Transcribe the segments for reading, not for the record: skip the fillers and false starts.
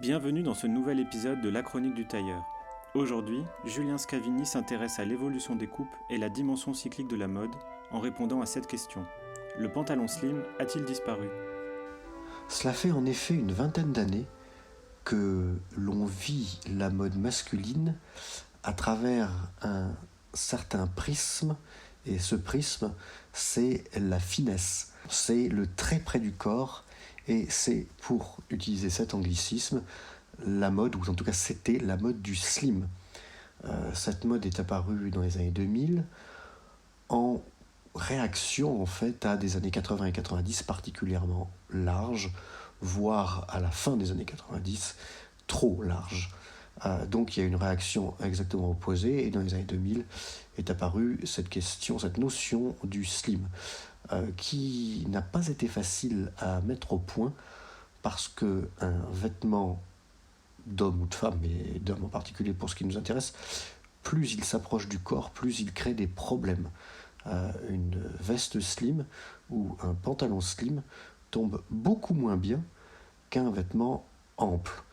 Bienvenue dans ce nouvel épisode de La Chronique du Tailleur. Aujourd'hui, Julien Scavini s'intéresse à l'évolution des coupes et la dimension cyclique de la mode en répondant à cette question. Le pantalon slim a-t-il disparu ? Cela fait en effet une vingtaine d'années que l'on vit la mode masculine à travers un certain prisme, et ce prisme, c'est la finesse, c'est le très près du corps, et c'est, pour utiliser cet anglicisme, la mode, ou en tout cas c'était la mode du slim. Cette mode est apparue dans les années 2000 en réaction en fait à des années 80 et 90 particulièrement larges, voire à la fin des années 90 trop larges. Donc il y a une réaction exactement opposée, et dans les années 2000 est apparue cette notion du slim, qui n'a pas été facile à mettre au point, parce qu'un vêtement d'homme ou de femme, mais d'homme en particulier pour ce qui nous intéresse, plus il s'approche du corps, plus il crée des problèmes. Une veste slim ou un pantalon slim tombe beaucoup moins bien qu'un vêtement ample.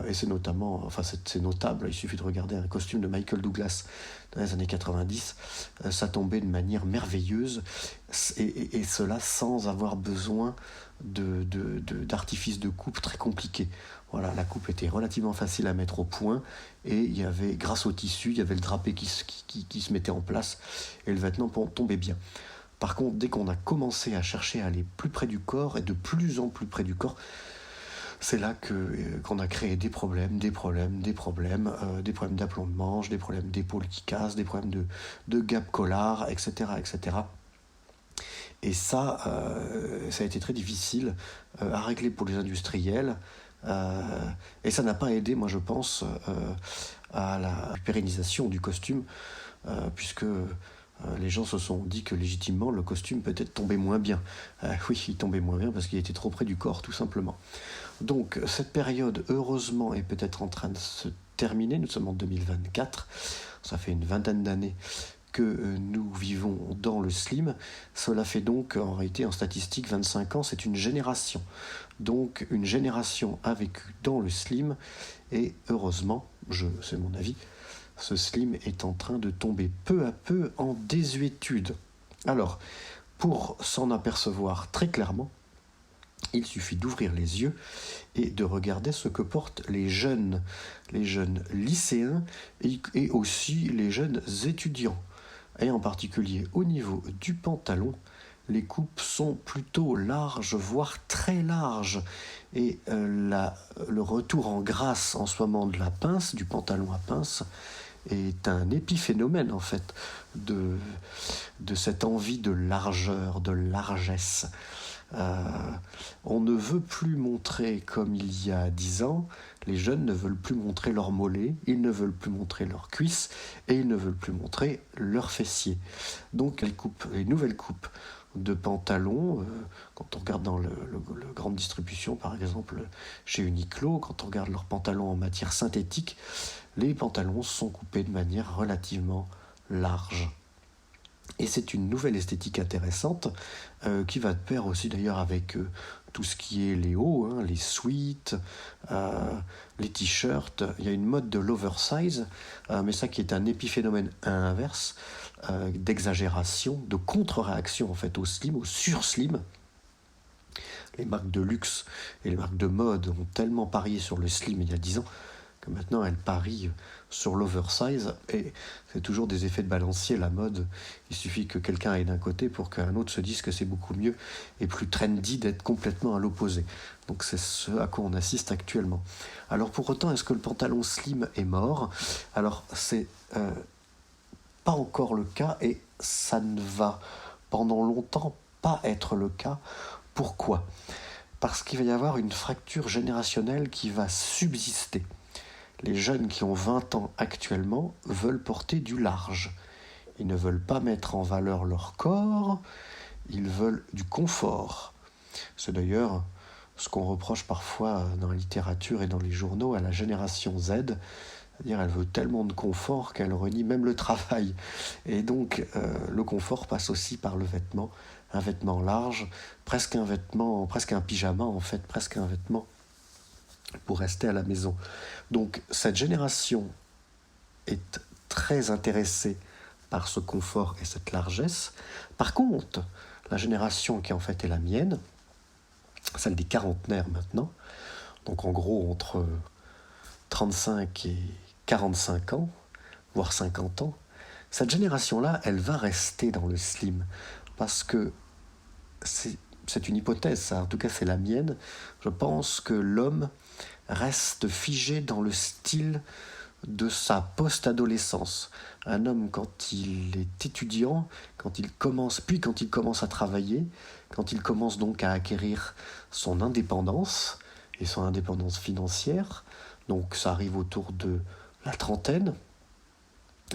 Et c'est notable, il suffit de regarder un costume de Michael Douglas dans les années 90, ça tombait de manière merveilleuse, et cela sans avoir besoin d'artifices de coupe très compliqués. Voilà, la coupe était relativement facile à mettre au point, et il y avait, grâce au tissu, il y avait le drapé qui se mettait en place, et le vêtement tombait bien. Par contre, dès qu'on a commencé à chercher à aller plus près du corps, et de plus en plus près du corps, c'est là qu'on a créé des problèmes d'aplomb de manche, des problèmes d'épaules qui cassent, des problèmes de gap collar, etc., etc. Et ça a été très difficile à régler pour les industriels, et ça n'a pas aidé, moi je pense, à la pérennisation du costume, puisque les gens se sont dit que légitimement le costume peut-être tombait moins bien. Oui, il tombait moins bien parce qu'il était trop près du corps, tout simplement. Donc cette période, heureusement, est peut-être en train de se terminer. Nous sommes en 2024, ça fait une vingtaine d'années que nous vivons dans le slim. Cela fait donc, en réalité, en statistique, 25 ans, c'est une génération. Donc une génération a vécu dans le slim, et heureusement, c'est mon avis, ce slim est en train de tomber peu à peu en désuétude. Alors, pour s'en apercevoir très clairement, il suffit d'ouvrir les yeux et de regarder ce que portent les jeunes lycéens, et aussi les jeunes étudiants. Et en particulier au niveau du pantalon, les coupes sont plutôt larges, voire très larges. Et le retour en grâce en ce moment de la pince, du pantalon à pince, est un épiphénomène en fait de cette envie de largeur, de largesse. On ne veut plus montrer comme il y a 10 ans, les jeunes ne veulent plus montrer leurs mollets, ils ne veulent plus montrer leurs cuisses, et ils ne veulent plus montrer leurs fessiers. Donc les nouvelles coupes de pantalons, quand on regarde dans le grande distribution, par exemple chez Uniqlo, quand on regarde leurs pantalons en matière synthétique, les pantalons sont coupés de manière relativement large. Et c'est une nouvelle esthétique intéressante, qui va de pair aussi d'ailleurs avec tout ce qui est les hauts, les sweats, les t-shirts. Il y a une mode de l'oversize, mais ça qui est un épiphénomène inverse, d'exagération, de contre-réaction en fait au slim, au sur-slim. Les marques de luxe et les marques de mode ont tellement parié sur le slim il y a 10 ans que maintenant elles parient sur l'oversize, et c'est toujours des effets de balancier, la mode. Il suffit que quelqu'un aille d'un côté pour qu'un autre se dise que c'est beaucoup mieux et plus trendy d'être complètement à l'opposé. Donc c'est ce à quoi on assiste actuellement. Alors pour autant, est-ce que le pantalon slim est mort ? Alors c'est pas encore le cas, et ça ne va pendant longtemps pas être le cas. Pourquoi ? Parce qu'il va y avoir une fracture générationnelle qui va subsister. Les jeunes qui ont 20 ans actuellement veulent porter du large. Ils ne veulent pas mettre en valeur leur corps, ils veulent du confort. C'est d'ailleurs ce qu'on reproche parfois dans la littérature et dans les journaux à la génération Z. C'est-à-dire elle veut tellement de confort qu'elle renie même le travail. Et donc le confort passe aussi par le vêtement. Un vêtement large, presque un pyjama en fait, presque un vêtement pour rester à la maison. Donc cette génération est très intéressée par ce confort et cette largesse. Par contre, la génération qui en fait est la mienne, celle des quarantenaires maintenant, donc en gros entre 35 et 45 ans, voire 50 ans, cette génération-là, elle va rester dans le slim. Parce que c'est une hypothèse, ça, en tout cas c'est la mienne. Je pense que l'homme reste figé dans le style de sa post-adolescence. Un homme, quand il est étudiant, quand il commence à travailler, quand il commence donc à acquérir son indépendance, et son indépendance financière, donc ça arrive autour de la trentaine,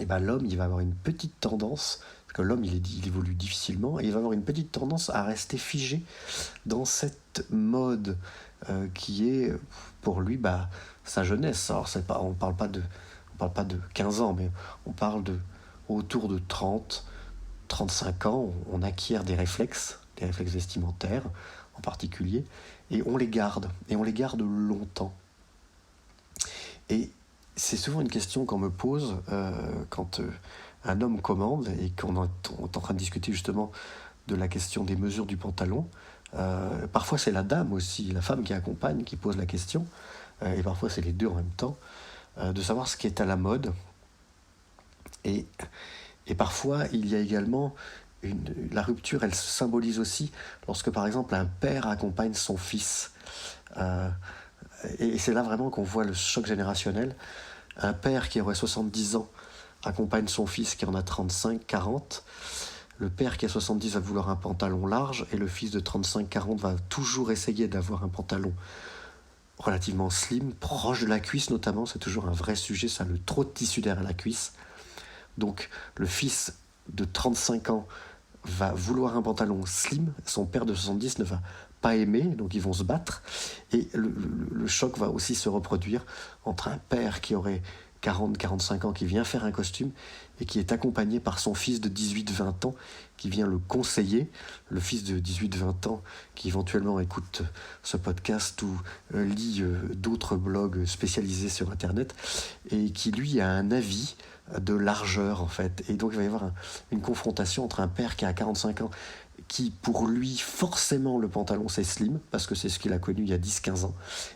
et ben l'homme, il va avoir une petite tendance, parce que l'homme, il évolue difficilement, et il va avoir une petite tendance à rester figé dans cette mode qui est, pour lui, sa jeunesse. Alors, on parle pas de 15 ans, mais on parle de autour de 30, 35 ans, on acquiert des réflexes vestimentaires en particulier, et on les garde longtemps. Et c'est souvent une question qu'on me pose quand un homme commande et qu'on est en train de discuter justement de la question des mesures du pantalon. Parfois c'est la dame aussi, la femme qui accompagne, qui pose la question, et parfois c'est les deux en même temps, de savoir ce qui est à la mode. Et parfois il y a également la rupture, elle se symbolise aussi lorsque par exemple un père accompagne son fils. Et c'est là vraiment qu'on voit le choc générationnel. Un père qui aurait 70 ans accompagne son fils qui en a 35, 40. Le père qui a 70 va vouloir un pantalon large et le fils de 35, 40 va toujours essayer d'avoir un pantalon relativement slim, proche de la cuisse notamment. C'est toujours un vrai sujet, ça, le trop de tissu derrière la cuisse. Donc le fils de 35 ans va vouloir un pantalon slim, son père de 70 ne va pas aimer, donc ils vont se battre. Et le choc va aussi se reproduire entre un père qui aurait 40-45 ans, qui vient faire un costume et qui est accompagné par son fils de 18-20 ans qui vient le conseiller, le fils de 18-20 ans qui éventuellement écoute ce podcast ou lit d'autres blogs spécialisés sur Internet et qui lui a un avis de largeur en fait. Et donc il va y avoir une confrontation entre un père qui a 45 ans qui pour lui forcément le pantalon c'est slim parce que c'est ce qu'il a connu il y a 10-15 ans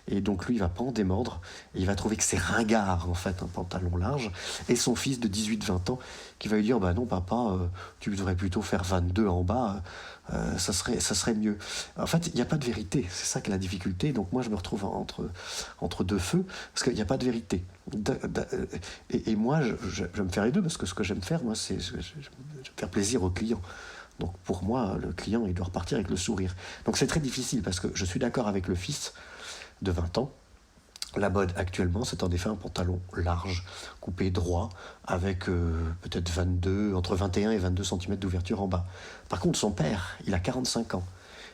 et donc lui il va pas en démordre et il va trouver que c'est ringard en fait un pantalon large, et son fils de 18-20 ans qui va lui dire bah non papa tu devrais plutôt faire 22 en bas, ça serait mieux. En fait il n'y a pas de vérité, c'est ça que la difficulté. Donc moi je me retrouve entre deux feux parce qu'il n'y a pas de vérité et moi je me faire les deux parce que ce que j'aime faire moi c'est faire plaisir aux clients. Donc pour moi, le client, il doit repartir avec le sourire. Donc c'est très difficile parce que je suis d'accord avec le fils de 20 ans. La mode actuellement, c'est en effet un pantalon large, coupé droit, avec peut-être entre 21 et 22 cm d'ouverture en bas. Par contre, son père, il a 45 ans.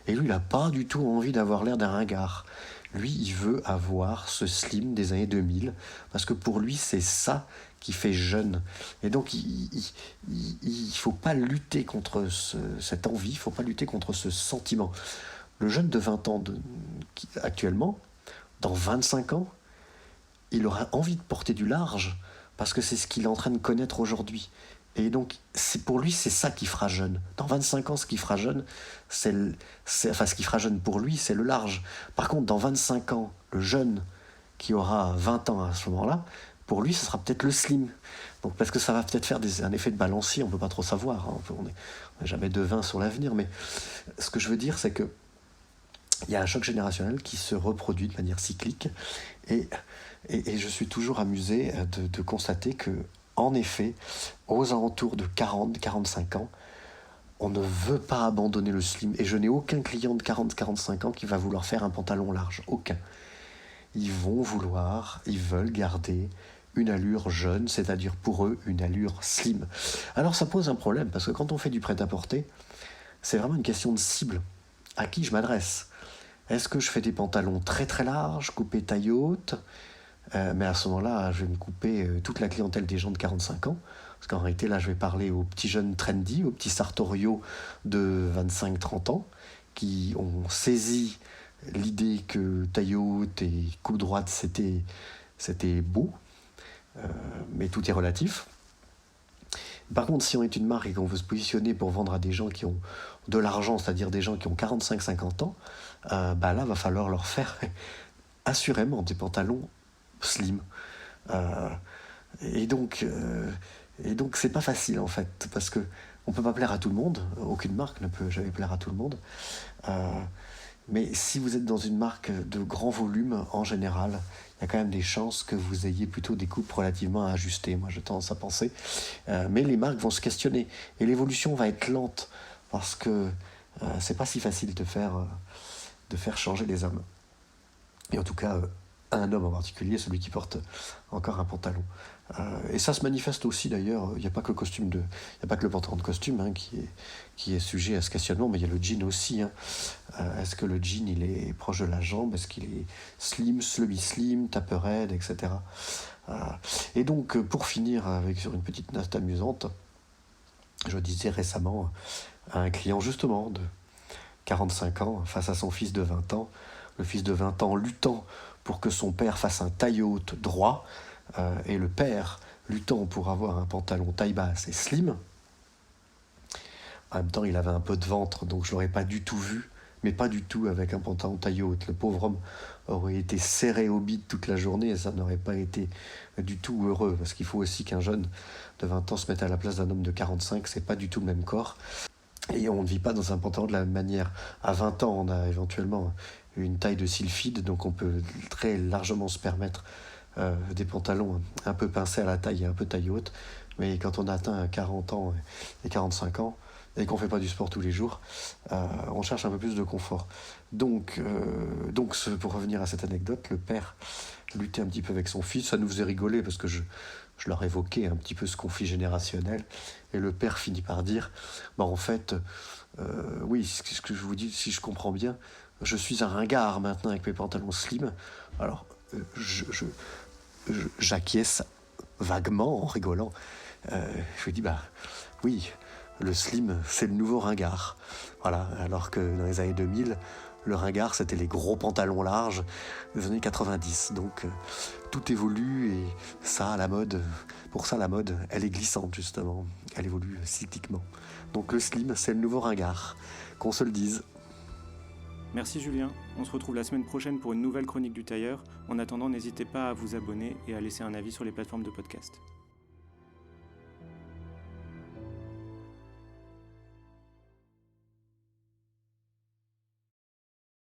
Et lui, il n'a pas du tout envie d'avoir l'air d'un ringard. Lui, il veut avoir ce slim des années 2000, parce que pour lui, c'est ça qui fait jeune. Et donc, il ne faut pas lutter contre cette envie, il ne faut pas lutter contre ce sentiment. Le jeune de 20 ans, actuellement, dans 25 ans, il aura envie de porter du large, parce que c'est ce qu'il est en train de connaître aujourd'hui. Et donc, pour lui, c'est ça qui fera jeune. Dans 25 ans, ce qui fera jeune, ce qui fera jeune pour lui, c'est le large. Par contre, dans 25 ans, le jeune qui aura 20 ans à ce moment-là, pour lui, ce sera peut-être le slim. Donc, parce que ça va peut-être faire un effet de balancier, on ne peut pas trop savoir. Hein. On n'est jamais devin sur l'avenir. Mais ce que je veux dire, c'est que il y a un choc générationnel qui se reproduit de manière cyclique. Et je suis toujours amusé de constater que, en effet, aux alentours de 40-45 ans, on ne veut pas abandonner le slim. Et je n'ai aucun client de 40-45 ans qui va vouloir faire un pantalon large. Aucun. Ils veulent garder une allure jeune, c'est-à-dire pour eux une allure slim. Alors ça pose un problème, parce que quand on fait du prêt-à-porter, c'est vraiment une question de cible. À qui je m'adresse ? Est-ce que je fais des pantalons très très larges, coupés taille haute ? Mais à ce moment-là, je vais me couper toute la clientèle des gens de 45 ans. Parce qu'en réalité, là, je vais parler aux petits jeunes trendy, aux petits sartoriaux de 25-30 ans, qui ont saisi l'idée que taille haute et coupe droite, c'était beau, mais tout est relatif. Par contre, si on est une marque et qu'on veut se positionner pour vendre à des gens qui ont de l'argent, c'est-à-dire des gens qui ont 45-50 ans, là, va falloir leur faire assurément des pantalons slim. Et donc, c'est pas facile en fait, parce que on peut pas plaire à tout le monde. Aucune marque ne peut jamais plaire à tout le monde. Mais si vous êtes dans une marque de grand volume, en général, il y a quand même des chances que vous ayez plutôt des coupes relativement ajustées. Moi, j'ai tendance à penser. Mais les marques vont se questionner. Et l'évolution va être lente, parce que c'est pas si facile de faire changer les hommes. Et en tout cas, un homme en particulier, celui qui porte encore un pantalon. Et ça se manifeste aussi d'ailleurs, il n'y a pas que le pantalon de costume qui est sujet à ce questionnement, mais il y a le jean aussi. Est-ce que le jean il est proche de la jambe? Est-ce qu'il est slim, semi-slim, tape raide, etc. Et donc pour finir sur une petite note amusante, je disais récemment à un client justement de 45 ans face à son fils de 20 ans, le fils de 20 ans luttant pour que son père fasse un taille haute droit, et le père luttant pour avoir un pantalon taille basse et slim. En même temps, il avait un peu de ventre, donc je ne l'aurais pas du tout vu, mais pas du tout avec un pantalon taille haute. Le pauvre homme aurait été serré au bide toute la journée et ça n'aurait pas été du tout heureux, parce qu'il faut aussi qu'un jeune de 20 ans se mette à la place d'un homme de 45, c'est pas du tout le même corps. Et on ne vit pas dans un pantalon de la même manière. À 20 ans, on a éventuellement une taille de sylphide, donc on peut très largement se permettre des pantalons un peu pincés à la taille et un peu taille haute. Mais quand on atteint 40 ans et 45 ans, et qu'on ne fait pas du sport tous les jours, on cherche un peu plus de confort. Donc, pour revenir à cette anecdote, le père luttait un petit peu avec son fils. Ça nous faisait rigoler parce que je leur évoquais un petit peu ce conflit générationnel. Et le père finit par dire, en fait, oui, ce que je vous dis, si je comprends bien, je suis un ringard maintenant avec mes pantalons slim. Alors, j'acquiesce vaguement en rigolant. Je lui dis, oui, le slim, c'est le nouveau ringard. Voilà, alors que dans les années 2000, le ringard, c'était les gros pantalons larges des années 90. Donc, tout évolue et ça, la mode, pour ça, la mode, elle est glissante, justement. Elle évolue cycliquement. Donc, le slim, c'est le nouveau ringard. Qu'on se le dise. Merci Julien, on se retrouve la semaine prochaine pour une nouvelle chronique du tailleur. En attendant, n'hésitez pas à vous abonner et à laisser un avis sur les plateformes de podcast.